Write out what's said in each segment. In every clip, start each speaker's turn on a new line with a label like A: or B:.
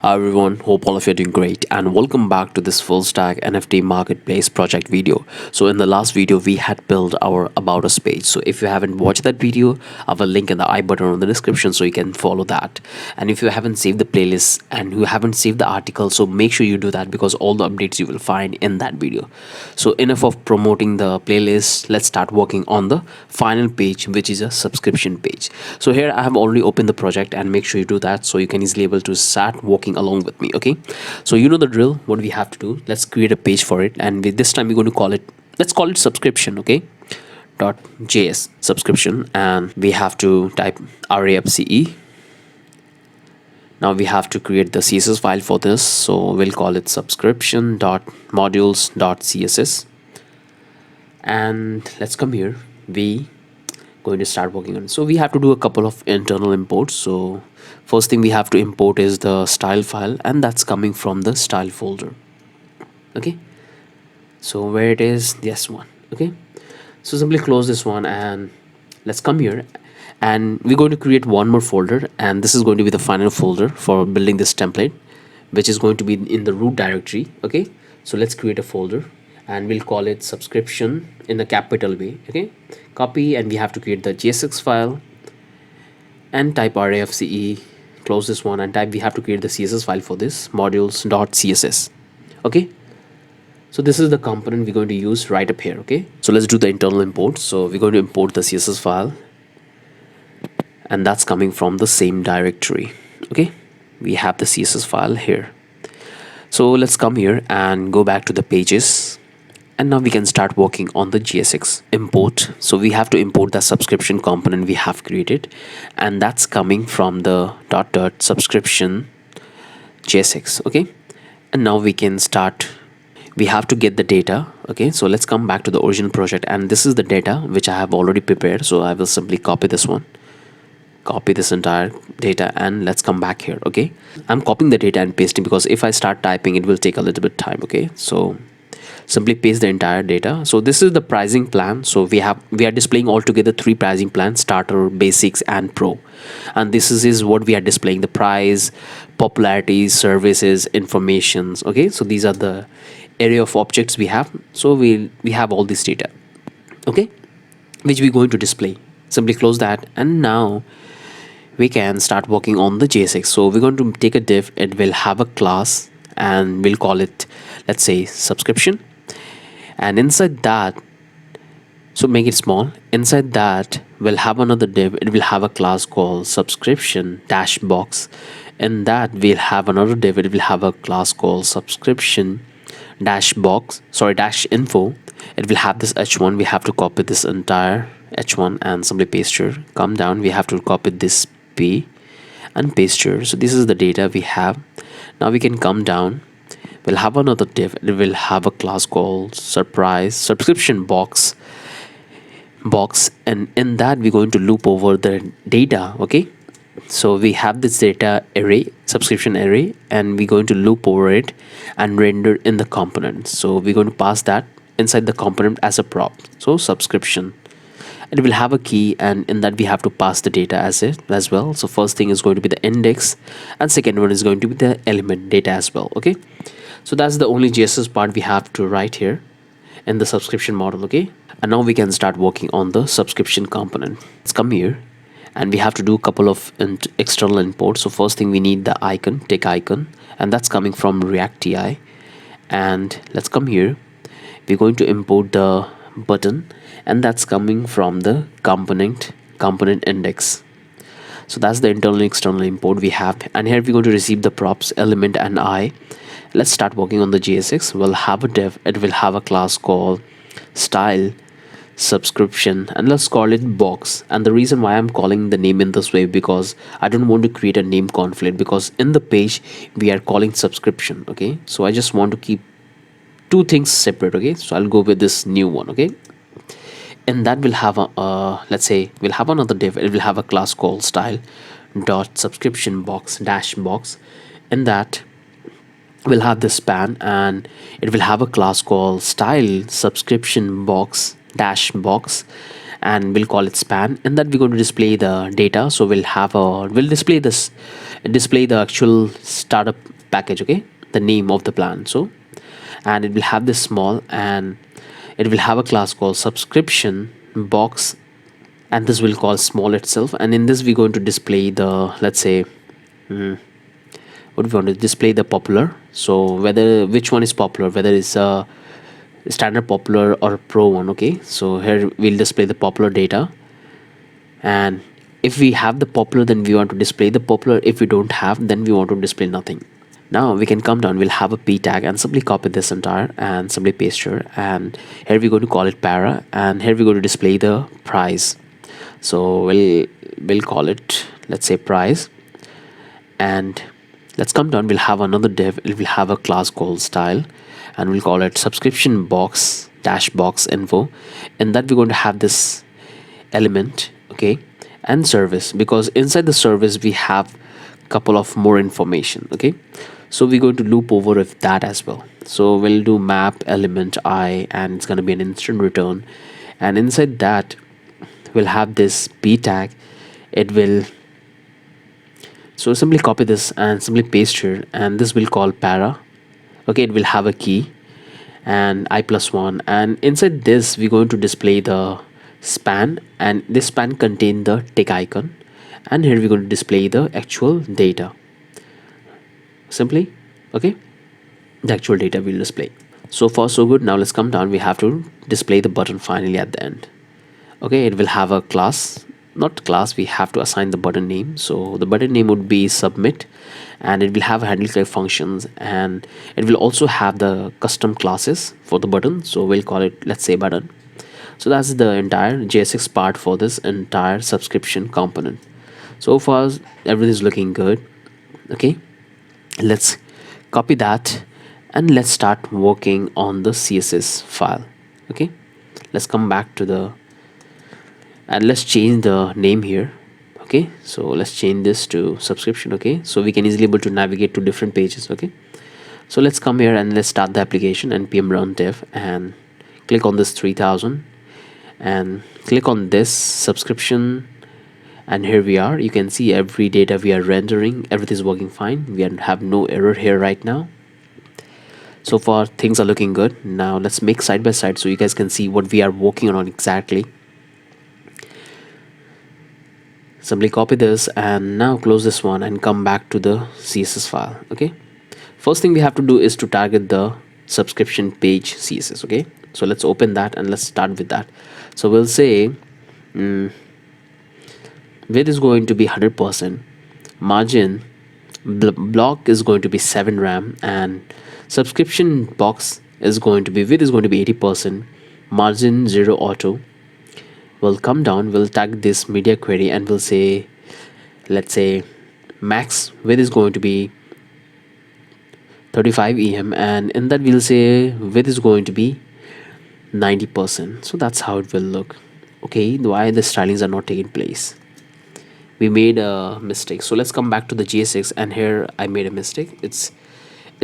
A: Hi everyone, hope all of you are doing great and welcome back to this full stack NFT marketplace project video. So in the last video we had built our about us page. So if you haven't watched that video, I will link in the I button on the description so you can follow that. And if you haven't saved the playlist and you haven't saved the article, so make sure you do that because all the updates you will find in that video. So enough of promoting the playlist, let's start working on the final page, which is a subscription page. So here I have already opened the project and make sure you do that so you can easily able to start working along with me. Okay, so you know the drill. What we have to do, let's create a page for it, and with this time we're going to call it, let's call it subscription. Okay, dot js subscription, and we have to type rafce. Now we have to create the css file for this, so we'll call it subscription dot modules dot css. And let's come here, we going to start working on it. So we have to do a couple of internal imports. So first thing we have to import is the style file, and that's coming from the style folder. Okay, so where it is, this one. Okay, so simply close this one and let's come here, and we're going to create one more folder, and this is going to be the final folder for building this template, which is going to be in the root directory. Okay, so let's create a folder and we'll call it subscription in a capital way. Okay, copy, and we have to create the jsx file and type rafce, close this one and type, we have to create the css file for this, modules.css. Okay, so this is the component we're going to use right up here. Okay, so let's do the internal import. So we're going to import the css file, and that's coming from the same directory. Okay, we have the css file here. So let's come here and go back to the pages, and now we can start working on the JSX import. So we have to import the subscription component we have created, and that's coming from the dot subscription JSX. Okay, and now we can start, we have to get the data. Okay, so let's come back to the original project, and this is the data which I have already prepared. So I will simply copy this one, copy this entire data, and let's come back here. Okay, I'm copying the data and pasting because if I start typing it will take a little bit time. Okay, so simply paste the entire data. So this is the pricing plan. So we are displaying altogether three pricing plans: starter, basics, and pro. And this is what we are displaying: the price, popularity, services, informations. Okay, so these are the area of objects we have. So we have all this data. Okay, which we're going to display. Simply close that, and now we can start working on the JSX. So we're going to take a div, it will have a class, and we'll call it, let's say, subscription. And inside that, so make it small, inside that we'll have another div, it will have a class called subscription dash box. In that we'll have another div, it will have a class called subscription dash box, sorry, dash info. It will have this h1, we have to copy this entire h1 and simply paste here. Come down, we have to copy this p and paste here. So this is the data we have. Now we can come down, we'll have another div, it will have a class called surprise subscription box, and in that we're going to loop over the data. Okay, so we have this data array, subscription array, and we're going to loop over it and render in the component. So we're going to pass that inside the component as a prop. So subscription, it will have a key, and in that we have to pass the data as it as well. So first thing is going to be the index, and second one is going to be the element data as well. Okay, so that's the only JSS part we have to write here in the subscription model. Okay, and now we can start working on the subscription component. Let's come here, and we have to do a couple of external imports. So first thing we need the icon, tick icon, and that's coming from React TI. And let's come here, we're going to import the button, and that's coming from the component index. So that's the internal external import we have, and here we're going to receive the props element and I. Let's start working on the JSX. We'll have a div, it will have a class called style subscription, and let's call it box. And the reason why I'm calling the name in this way, because I don't want to create a name conflict, because in the page we are calling subscription. Okay, so I just want to keep two things separate. Okay, so I'll go with this new one. Okay, and that will have a let's say we'll have another div, it will have a class called style dot subscription box dash box. In that we'll have the span, and it will have a class called style subscription box dash box. and we'll call it span. And that we're going to display the data. So we'll display the actual startup package, okay, the name of the plan. So, and it will have this small, and it will have a class called subscription box, and this will call small itself. And in this we're going to display the, let's say, what we want to display the popular. So whether which one is popular, whether it's a standard popular or pro one, okay. So here we'll display the popular data, and if we have the popular, then we want to display the popular. If we don't have, then we want to display nothing. Now we can come down, we'll have a p tag, and simply copy this entire and simply paste here, and here we're going to call it para, and here we're going to display the price. So we'll call it, let's say, price. And let's come down, we'll have another div, it will have a class called style, and we'll call it subscription box dash box info. And that we're going to have this element, okay, and service, because inside the service we have couple of more information, okay. So we're going to loop over with that as well. So we'll do map element I, and it's going to be an instant return, and inside that we'll have this p tag. It will, so simply copy this and simply paste here, and this will call para, okay. It will have a key and I+1, and inside this we're going to display the span, and this span contain the tick icon, and here we're going to display the actual data simply, okay. The actual data will display. So far so good. Now let's come down, we have to display the button finally at the end, okay. It will have a class, not class, we have to assign the button name. So the button name would be submit, and it will have handle click functions, and it will also have the custom classes for the button. So we'll call it, let's say, button. So that's the entire JSX part for this entire subscription component. So far everything is looking good, okay. Let's copy that, and let's start working on the CSS file, okay. Let's come back to the, and let's change the name here, okay. So let's change this to subscription, okay, so we can easily able to navigate to different pages, okay. So let's come here and let's start the application, and npm run dev, and click on this 3000, and click on this subscription, and here we are. You can see every data we are rendering, everything is working fine. We have no error here right now. So far things are looking good. Now let's make side by side so you guys can see what we are working on exactly. Simply copy this, and now close this one and come back to the CSS file, okay. First thing we have to do is to target the subscription page CSS, okay. So let's open that and let's start with that. So we'll say width is going to be 100%, margin block is going to be 7 RAM, and subscription box is going to be, width is going to be 80%, margin 0 auto. We'll come down, we'll tag this media query, and we'll say, let's say, max width is going to be 35 em, and in that we'll say width is going to be 90%. So that's how it will look, okay. Why the stylings are not taking place, we made a mistake. So let's come back to the JSX, and here I made a mistake. It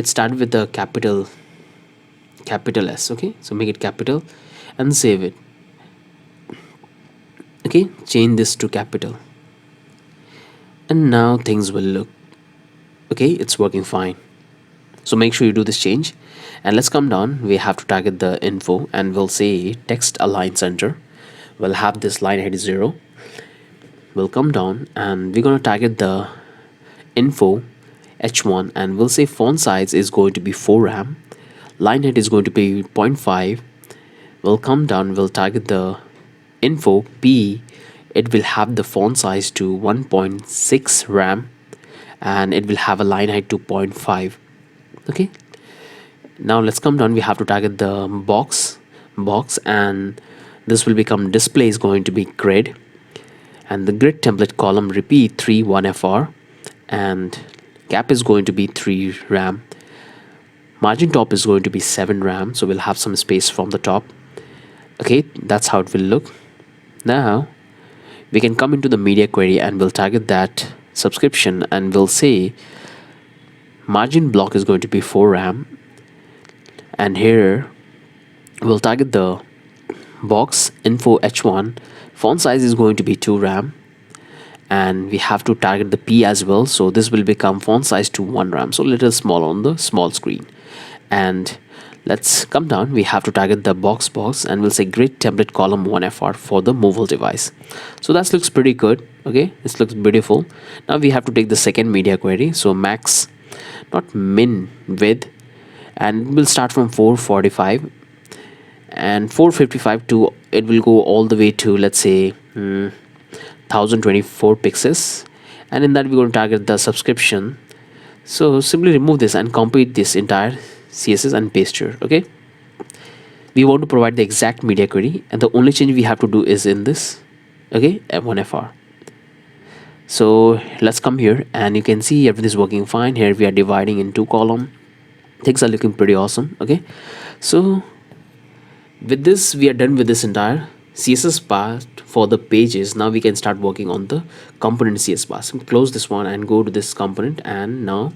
A: started with the capital S, okay. So make it capital and save it, okay. Change this to capital, and now things will look okay. It's working fine. So make sure you do this change, and let's come down, we have to target the info, and we'll say text align center. We'll have this line height is 0. We'll come down, and we're going to target the info h1, and we'll say font size is going to be 4 RAM, line height is going to be 0.5. We'll come down, we'll target the info p, it will have the font size to 1.6 RAM, and it will have a line height to 0.5, okay. Now let's come down, we have to target the box, and this will become display is going to be grid, and the grid template column repeat 3 1fr, and cap is going to be 3 RAM, margin top is going to be 7 RAM, so we'll have some space from the top, okay. That's how it will look. Now we can come into the media query, and we'll target that subscription, and we'll say margin block is going to be 4 RAM, and here we'll target the box info h1, Font size is going to be 2 RAM, and we have to target the P as well, so this will become font size to 1 RAM, so little small on the small screen. And let's come down, we have to target the box, and we'll say grid template column 1FR for the mobile device. So that looks pretty good. Okay, this looks beautiful. Now we have to take the second media query, so max, not min, width, and we'll start from 445 and 455 to, it will go all the way to, let's say 1024 pixels, and in that we're going to target the subscription. So simply remove this and copy this entire CSS and paste here. Okay, we want to provide the exact media query, and the only change we have to do is in this. Okay, F1FR. So let's come here, and you can see everything is working fine. Here we are dividing in 2 columns. Things are looking pretty awesome. Okay, so with this we are done with this entire CSS part for the pages. Now we can start working on the component CSS part. So close this one and go to this component, and now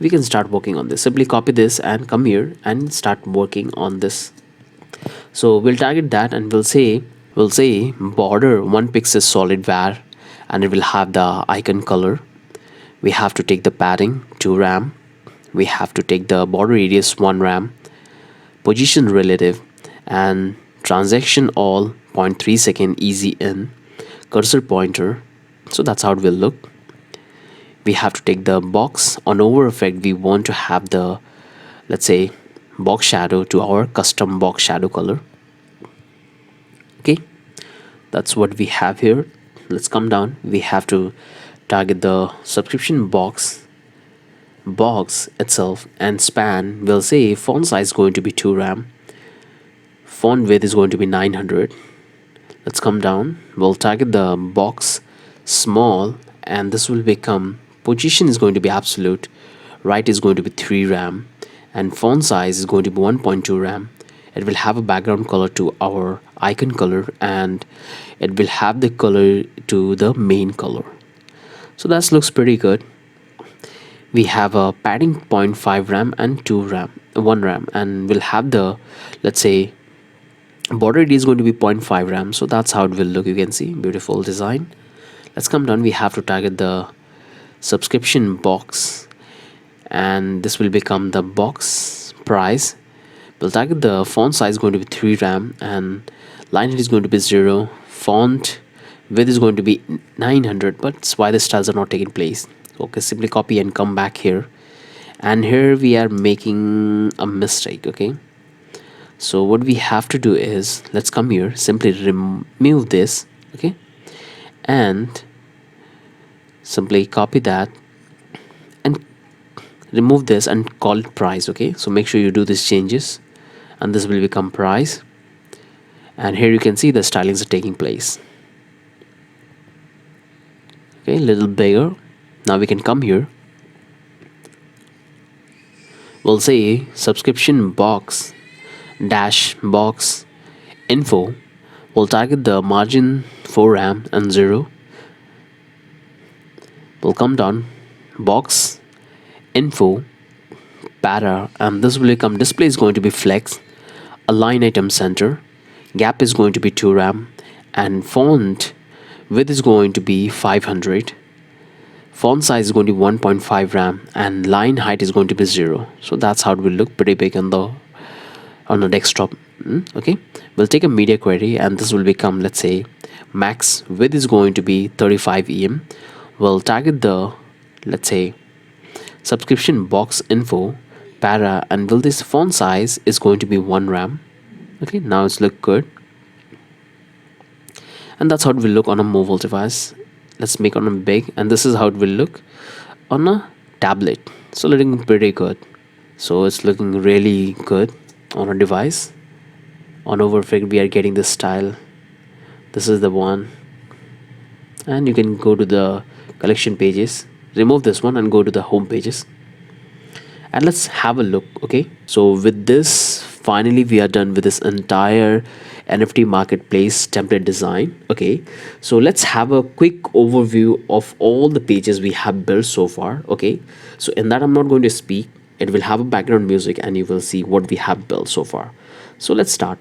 A: we can start working on this. Simply copy this and come here and start working on this. So we'll target that, and we'll say border 1 pixel solid var, and it will have the icon color. We have to take the padding 2 RAM. We have to take the border radius 1 RAM, position relative, and transaction all 0.3 second easy in, cursor pointer. So that's how it will look. We have to take the box on over effect. We want to have the, let's say, box shadow to our custom box shadow color. Okay, that's what we have here. Let's come down. We have to target the subscription box itself, and span, we'll say font size is going to be 2 RAM, font width is going to be 900. Let's come down, we'll target the box small, and this will become, position is going to be absolute, right is going to be 3 RAM, and font size is going to be 1.2 RAM. It will have a background color to our icon color, and it will have the color to the main color. So that looks pretty good. We have a padding 0.5 RAM and 1 RAM, and we'll have the, let's say, border is going to be 0.5 RAM. So that's how it will look. You can see beautiful design. Let's come down. We have to target the subscription box, and this will become the box price. We'll target the font size going to be 3 RAM, and line height is going to be 0. Font width is going to be 900, but why the styles are not taking place? Okay, simply copy and come back here, and here we are making a mistake. Okay, so what we have to do is, let's come here, simply remove this. Okay, and simply copy that and remove this and call it price. Okay, so make sure you do these changes, and this will become price, and here you can see the stylings are taking place. Okay, a little bigger. Now we can come here, we'll say subscription box dash box info. We'll target the margin 4 RAM and 0. We'll come down, box info para, and this will become display is going to be flex, align item center, gap is going to be 2 RAM, and font width is going to be 500. Font size is going to be 1.5 RAM, and line height is going to be 0. So that's how it will look, pretty big on the desktop. Okay, we'll take a media query, and this will become, let's say, max width is going to be 35 EM. We'll target the, let's say, subscription box info para, and will this font size is going to be 1 RAM. Okay, now it's look good, and that's how it will look on a mobile device. Let's make on a big, and this is how it will look on a tablet. So looking pretty good. So it's looking really good on a device. On overfig we are getting this style. This is the one, and you can go to the collection pages, remove this one and go to the home pages, and let's have a look. Okay, so with this, finally we are done with this entire NFT marketplace template design. Okay, so let's have a quick overview of all the pages we have built so far. Okay, so in that I'm not going to speak, it will have a background music, and you will see what we have built so far. So let's start.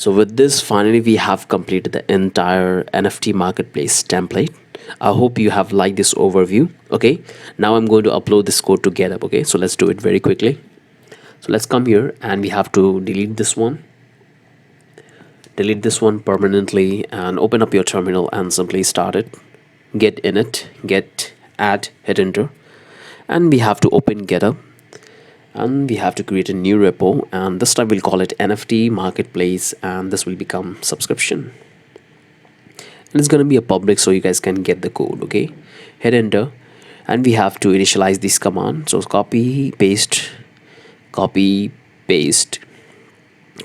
A: So with this, finally, we have completed the entire NFT marketplace template. I hope you have liked this overview. Okay, now I'm going to upload this code to GitHub. Okay, so let's do it very quickly. So let's come here and we have to delete this one. Delete this one permanently and open up your terminal and simply start it. Get init, get add, hit enter. And we have to open GitHub and we have to create a new repo, and this time we'll call it NFT marketplace, and this will become subscription, and it's going to be a public so you guys can get the code. Okay, hit enter and we have to initialize this command. So copy paste, copy paste,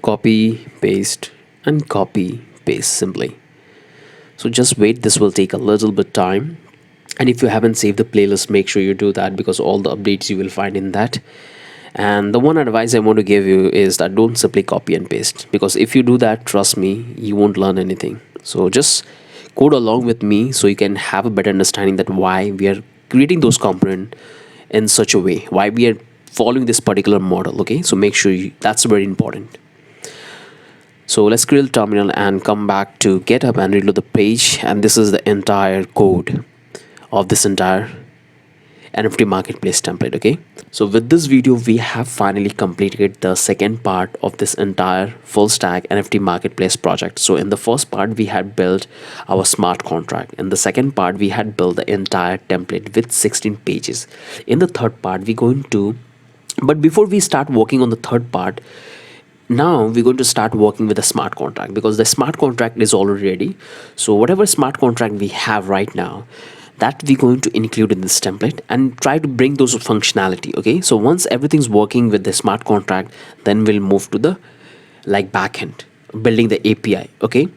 A: copy paste, and copy paste simply. So just wait, this will take a little bit time, and if you haven't saved the playlist, make sure you do that because all the updates you will find in that. And the one advice I want to give you is that don't simply copy and paste, because if you do that, trust me, you won't learn anything. So just code along with me so you can have a better understanding that why we are creating those components in such a way, why we are following this particular model. Okay, so make sure that's very important. So let's create the terminal and come back to GitHub and reload the page, and this is the entire code of this entire NFT marketplace template. Okay, so with this video we have finally completed the second part of this entire full stack NFT marketplace project. So in the first part we had built our smart contract, in the second part we had built the entire template with 16 pages. In the third part we're going to, but before we start working on the third part, now we're going to start working with a smart contract, because the smart contract is already ready. So whatever smart contract we have right now, that we're going to include in this template and try to bring those functionality. Okay, so once everything's working with the smart contract, then we'll move to the like backend, building the API. Okay,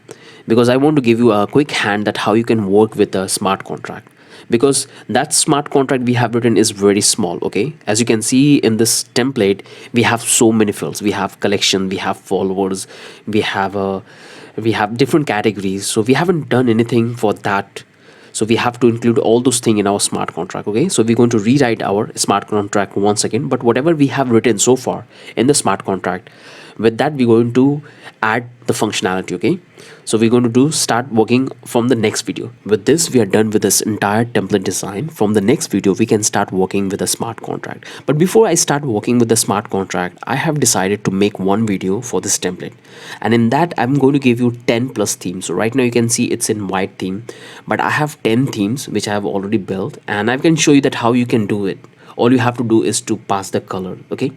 A: because I want to give you a quick hand that how you can work with a smart contract, because that smart contract we have written is very small. Okay, as you can see in this template, we have so many fields. We have collection, we have followers, we have different categories. So we haven't done anything for that, so we have to include all those things in our smart contract. Okay, so we're going to rewrite our smart contract once again, but whatever we have written so far in the smart contract, with that we're going to add the functionality. Okay, so we're going to start working from the next video. With this we are done with this entire template design. From the next video we can start working with a smart contract. But before I start working with the smart contract, I have decided to make one video for this template, and in that I'm going to give you 10 plus themes. So right now you can see it's in white theme, but I have 10 themes which I have already built, and I can show you that how you can do it. All you have to do is to pass the color. Okay,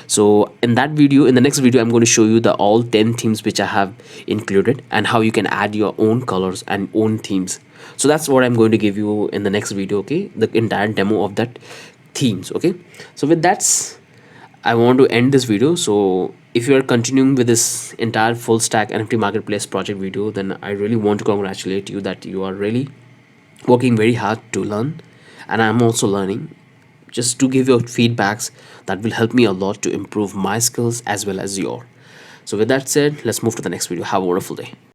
A: so in that video, in the next video, I'm going to show you the all 10 themes which I have included and how you can add your own colors and own themes. So that's what I'm going to give you in the next video. Okay, the entire demo of that themes. Okay, so with that I want to end this video. So if you are continuing with this entire full stack NFT marketplace project video, then I really want to congratulate you that you are really working very hard to learn, and I'm also learning, just to give your feedbacks that will help me a lot to improve my skills as well as your. So with that said, let's move to the next video. Have a wonderful day.